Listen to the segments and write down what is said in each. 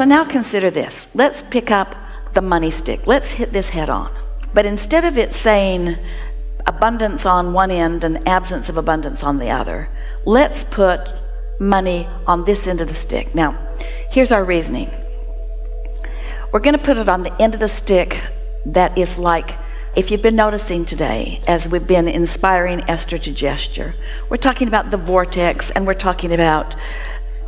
So now consider this. Let's pick up the money stick. Let's hit this head on. But instead of it saying abundance on one end and absence of abundance on the other, let's put money on this end of the stick. Now, here's our reasoning. We're going to put it on the end of the stick that is like, if you've been noticing today, as we've been inspiring Esther to gesture, we're talking about the vortex, and we're talking about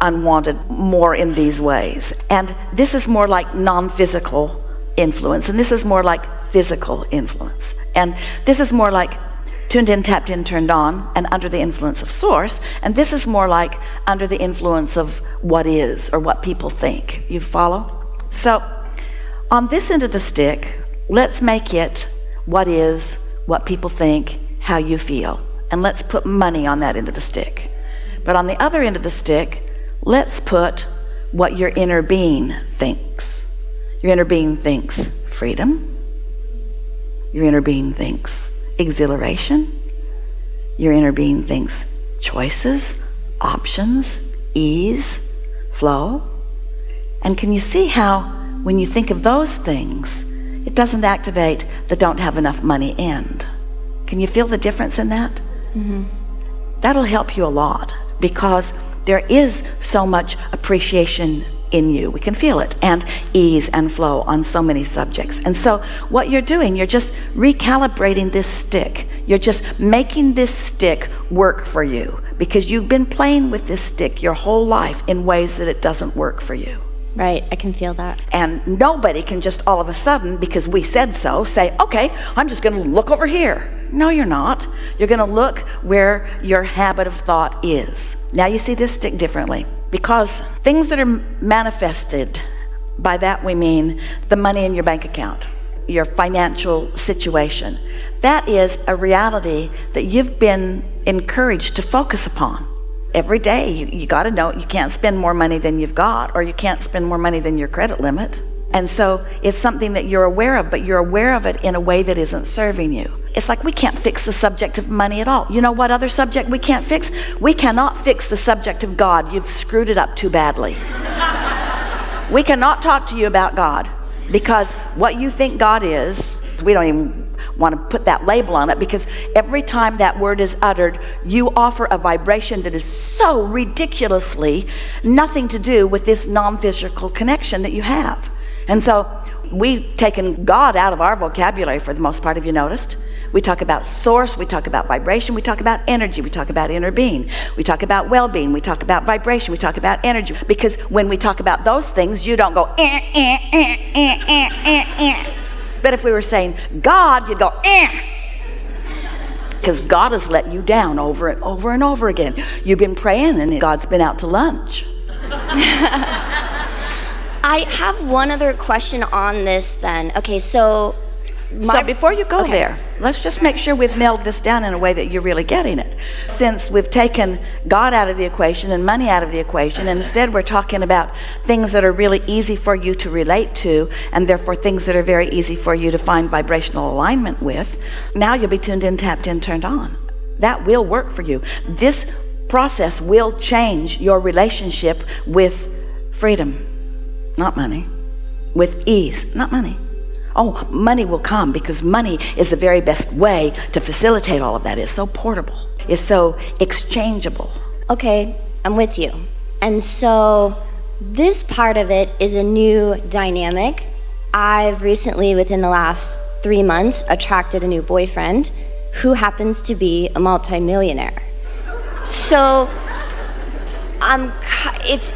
unwanted more in these ways. And this is more like non-physical influence, and this is more like physical influence. And this is more like tuned in, tapped in, turned on, and under the influence of source. And this is more like under the influence of what is, or what people think. You follow? So on this end of the stick, let's make it what is, what people think, how you feel. And let's put money on that end of the stick. But on the other end of the stick, let's put what your inner being thinks. Your inner being thinks freedom. Your inner being thinks exhilaration. Your inner being thinks choices, options, ease, flow. And can you see how when you think of those things, it doesn't activate the don't have enough money end? Can you feel the difference in that? Mm-hmm. That'll help you a lot, because there is so much appreciation in you. We can feel it, and ease and flow on so many subjects. And so what you're doing, you're just recalibrating this stick. You're just making this stick work for you, because you've been playing with this stick your whole life in ways that it doesn't work for you. Right, I can feel that. And nobody can just all of a sudden, because we said so, say, okay, I'm just going to look over here. No, you're not. You're going to look where your habit of thought is. Now you see this stick differently, because things that are manifested, by that we mean the money in your bank account, your financial situation. That is a reality that you've been encouraged to focus upon. Every day, you got to know you can't spend more money than you've got, or you can't spend more money than your credit limit. And so it's something that you're aware of, but you're aware of it in a way that isn't serving you. It's like we can't fix the subject of money at all. You know what other subject we can't fix? We cannot fix the subject of God. You've screwed it up too badly. We cannot talk to you about God, because what you think God is, we don't even want to put that label on it, because every time that word is uttered, you offer a vibration that is so ridiculously nothing to do with this non-physical connection that you have. And so we've taken God out of our vocabulary for the most part. Have you noticed? We talk about source, we talk about vibration, we talk about energy, we talk about inner being, we talk about well-being, we talk about vibration, we talk about energy. Because when we talk about those things, you don't go But if we were saying God, you'd go because God has let you down over and over and over again. You've been praying and God's been out to lunch. I have one other question on this then. Okay, so before you go there, let's just make sure we've nailed this down in a way that you're really getting it. Since we've taken God out of the equation and money out of the equation, and instead we're talking about things that are really easy for you to relate to, and therefore things that are very easy for you to find vibrational alignment with, now you'll be tuned in, tapped in, turned on. That will work for you. This process will change your relationship with freedom, not money. With ease, not money. Oh, money will come, because money is the very best way to facilitate all of that. It's so portable. It's so exchangeable. Okay, I'm with you. And so this part of it is a new dynamic. I've recently, within the last 3 months, attracted a new boyfriend who happens to be a multimillionaire. So it's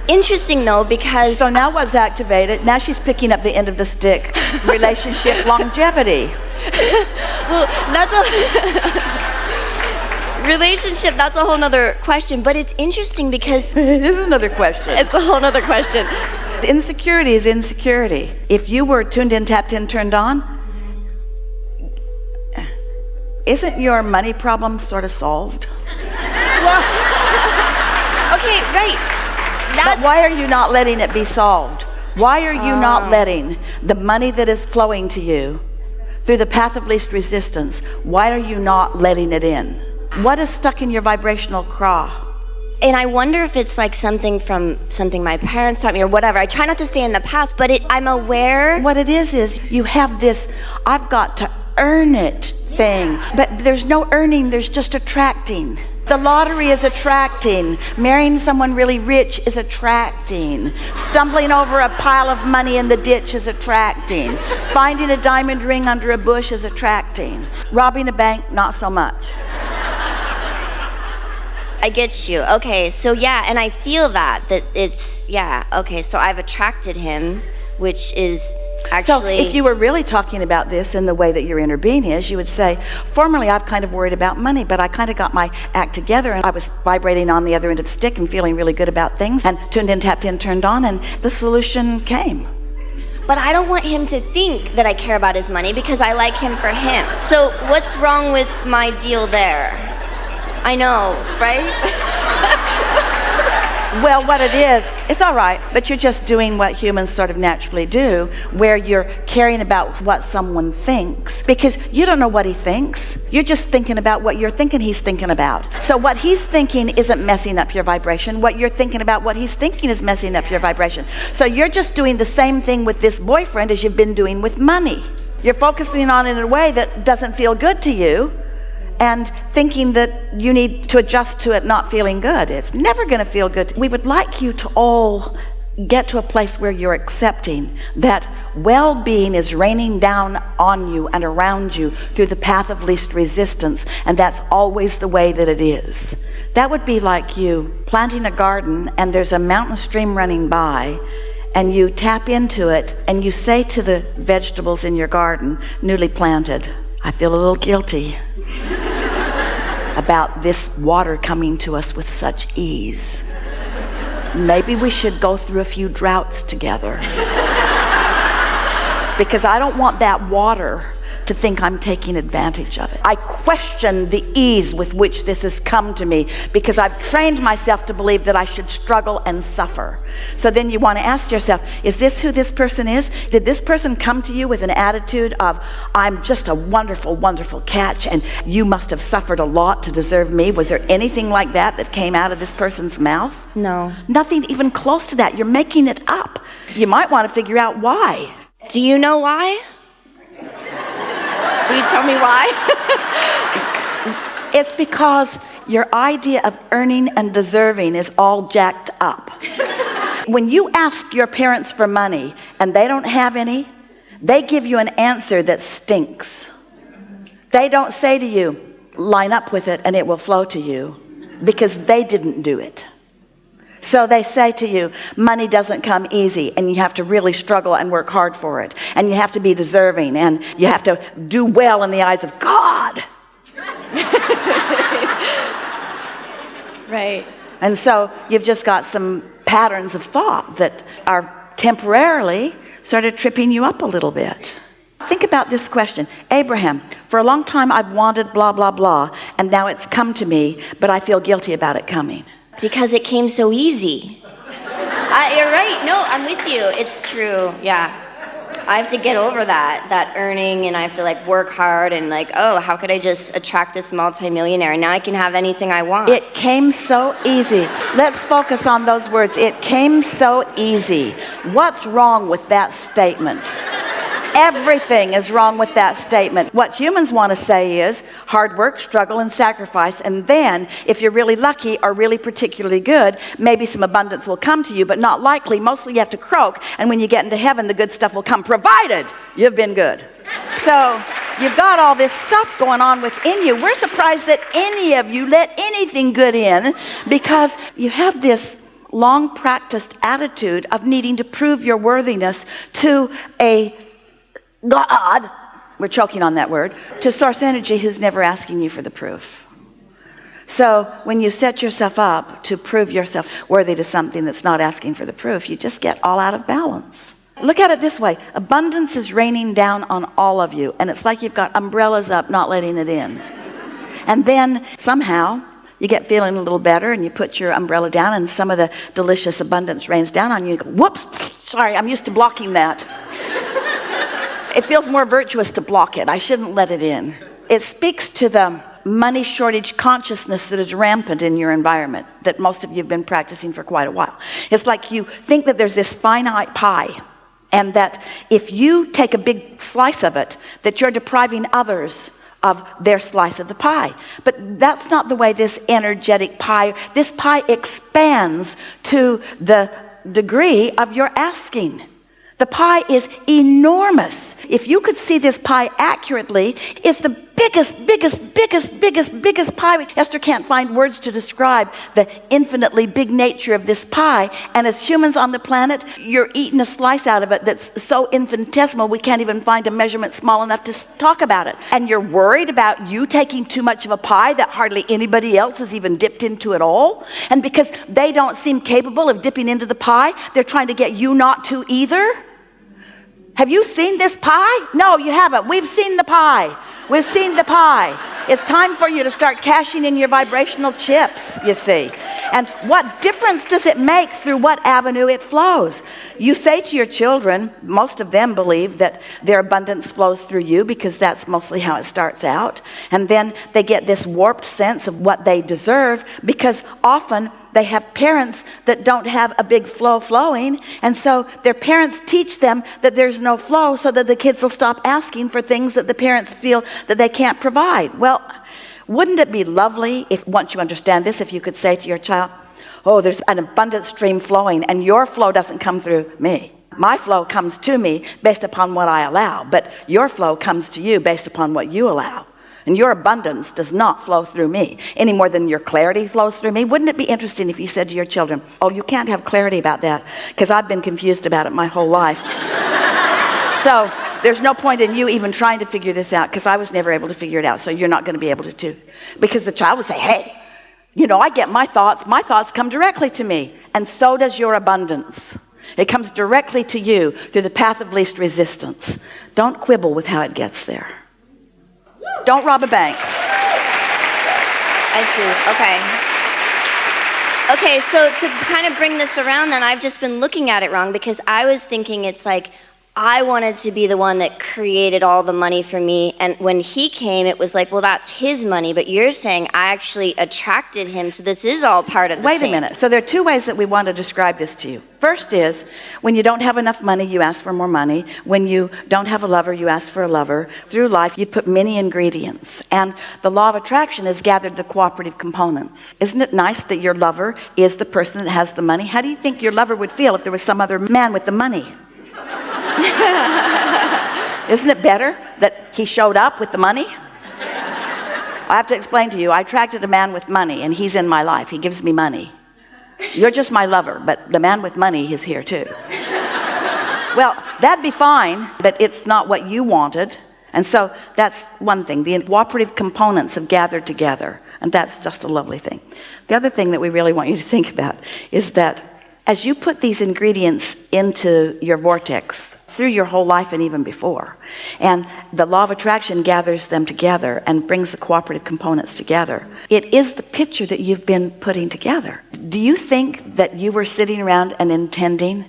interesting though, because so now what's activated? Now she's picking up the end of the stick. Relationship longevity. Well, that's a relationship. That's a whole nother question. But it's interesting because it is another question. It's a whole nother question. Insecurity is insecurity. If you were tuned in, tapped in, turned on, isn't your money problem sort of solved? Well, okay, right. But why are you not letting it be solved? Why are you not letting the money that is flowing to you through the path of least resistance, why are you not letting it in? What is stuck in your vibrational craw? And I wonder if it's like something from something my parents taught me or whatever. I try not to stay in the past, but I'm aware. What it is you have this, I've got to earn it thing. But there's no earning, there's just attracting. The lottery is attracting. Marrying someone really rich is attracting. Stumbling over a pile of money in the ditch is attracting. Finding a diamond ring under a bush is attracting. Robbing a bank, not so much. I get you. Okay, so yeah, and I feel that it's, yeah, okay, so I've attracted him, which is actually... So if you were really talking about this in the way that your inner being is, you would say, formerly I've kind of worried about money, but I kind of got my act together and I was vibrating on the other end of the stick and feeling really good about things and tuned in, tapped in, turned on, and the solution came. But I don't want him to think that I care about his money because I like him for him. So what's wrong with my deal there? I know, right? Well, what it is, it's all right, but you're just doing what humans sort of naturally do, where you're caring about what someone thinks, because you don't know what he thinks. You're just thinking about what you're thinking he's thinking about. So what he's thinking isn't messing up your vibration. What you're thinking about what he's thinking is messing up your vibration. So you're just doing the same thing with this boyfriend as you've been doing with money. You're focusing on it in a way that doesn't feel good to you, and thinking that you need to adjust to it not feeling good. It's never going to feel good. We would like you to all get to a place where you're accepting that well-being is raining down on you and around you through the path of least resistance, and that's always the way that it is. That would be like you planting a garden and there's a mountain stream running by, and you tap into it and you say to the vegetables in your garden, newly planted, I feel a little guilty about this water coming to us with such ease. Maybe we should go through a few droughts together. Because I don't want that water to think I'm taking advantage of it. I question the ease with which this has come to me because I've trained myself to believe that I should struggle and suffer. So then you want to ask yourself, is this who this person is? Did this person come to you with an attitude of, I'm just a wonderful, wonderful catch and you must have suffered a lot to deserve me? Was there anything like that that came out of this person's mouth? No. Nothing even close to that. You're making it up. You might want to figure out why. Do you know why? Will you tell me why? It's because your idea of earning and deserving is all jacked up. When you ask your parents for money and they don't have any, they give you an answer that stinks. They don't say to you, line up with it and it will flow to you, because they didn't do it. So they say to you, money doesn't come easy and you have to really struggle and work hard for it. And you have to be deserving and you have to do well in the eyes of God. Right. And so you've just got some patterns of thought that are temporarily sort of tripping you up a little bit. Think about this question. Abraham, for a long time I've wanted blah, blah, blah, and now it's come to me, but I feel guilty about it coming. Because it came so easy. You're right. No, I'm with you. It's true. Yeah. I have to get over that earning, and I have to like work hard and like, oh, how could I just attract this multimillionaire and now I can have anything I want? It came so easy. Let's focus on those words. It came so easy. What's wrong with that statement? Everything is wrong with that statement. What humans want to say is hard work, struggle, and sacrifice, and then if you're really lucky or really particularly good, maybe some abundance will come to you, but not likely. Mostly you have to croak, and when you get into heaven, the good stuff will come, provided you've been good. So you've got all this stuff going on within you. We're surprised that any of you let anything good in, because you have this long practiced attitude of needing to prove your worthiness to a God, we're choking on that word, to source energy who's never asking you for the proof. So when you set yourself up to prove yourself worthy to something that's not asking for the proof, you just get all out of balance. Look at it this way. Abundance is raining down on all of you, and it's like you've got umbrellas up, not letting it in. And then somehow you get feeling a little better and you put your umbrella down and some of the delicious abundance rains down on you. You go, whoops, sorry, I'm used to blocking that. It feels more virtuous to block it. I shouldn't let it in. It speaks to the money shortage consciousness that is rampant in your environment, that most of you have been practicing for quite a while. It's like you think that there's this finite pie, and that if you take a big slice of it, that you're depriving others of their slice of the pie. But that's not the way this energetic pie, this pie expands to the degree of your asking. The pie is enormous. If you could see this pie accurately, it's the biggest pie. Esther can't find words to describe the infinitely big nature of this pie. And as humans on the planet, you're eating a slice out of it that's so infinitesimal we can't even find a measurement small enough to talk about it. And you're worried about you taking too much of a pie that hardly anybody else has even dipped into at all. And because they don't seem capable of dipping into the pie, they're trying to get you not to either. Have you seen this pie? No, you haven't. We've seen the pie. We've seen the pie. It's time for you to start cashing in your vibrational chips, you see. And what difference does it make through what avenue it flows? You say to your children, most of them believe that their abundance flows through you because that's mostly how it starts out. And then they get this warped sense of what they deserve because often they have parents that don't have a big flow flowing, and so their parents teach them that there's no flow so that the kids will stop asking for things that the parents feel that they can't provide. Well, wouldn't it be lovely if, once you understand this, if you could say to your child, oh, there's an abundant stream flowing, and your flow doesn't come through me. My flow comes to me based upon what I allow, but your flow comes to you based upon what you allow. And your abundance does not flow through me any more than your clarity flows through me. Wouldn't it be interesting if you said to your children, oh, you can't have clarity about that because I've been confused about it my whole life. So there's no point in you even trying to figure this out because I was never able to figure it out, so you're not going to be able to too. Because the child would say, hey, you know, I get my thoughts come directly to me, and so does your abundance. It comes directly to you through the path of least resistance. Don't quibble with how it gets there. Don't rob a bank. I see. Okay, so to kind of bring this around then, I've just been looking at it wrong because I was thinking it's like I wanted to be the one that created all the money for me. And when he came, it was like, well, that's his money. But you're saying I actually attracted him. So this is all part of the Wait a minute. So there are two ways that we want to describe this to you. First is, when you don't have enough money, you ask for more money. When you don't have a lover, you ask for a lover. Through life, you put many ingredients. And the law of attraction has gathered the cooperative components. Isn't it nice that your lover is the person that has the money? How do you think your lover would feel if there was some other man with the money? Isn't it better that he showed up with the money? I have to explain to you, I attracted a man with money, and he's in my life. He gives me money. You're just my lover, but the man with money is here too. Well, that'd be fine, but it's not what you wanted. And so that's one thing. The cooperative components have gathered together, and that's just a lovely thing. The other thing that we really want you to think about is that as you put these ingredients into your vortex through your whole life and even before, and the law of attraction gathers them together and brings the cooperative components together, it is the picture that you've been putting together. Do you think that you were sitting around and intending,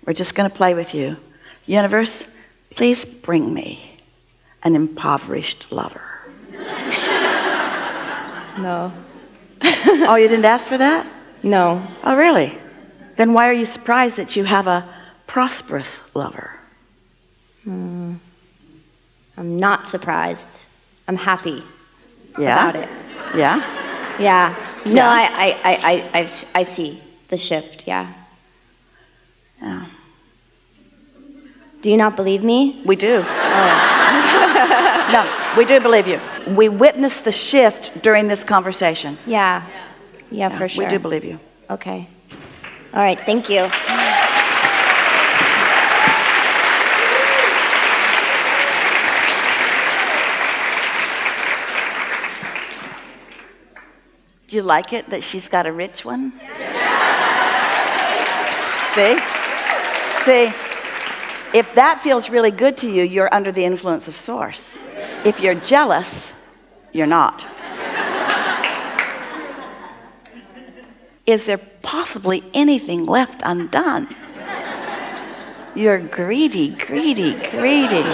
we're just going to play with you, universe, please bring me an impoverished lover? No. Oh, you didn't ask for that? No. Oh, really? Then why are you surprised that you have a prosperous lover? I'm not surprised. I'm happy Yeah? about it. Yeah? Yeah. No, Yeah. I see the shift, yeah. Yeah. Do you not believe me? We do. Oh. No, we do believe you. We witnessed the shift during this conversation. Yeah. Yeah, for sure. We do believe you. Okay. All right, thank you. Do you like it that she's got a rich one? See? See? If that feels really good to you, you're under the influence of Source. If you're jealous, you're not. Is there possibly anything left undone? You're greedy, greedy, greedy.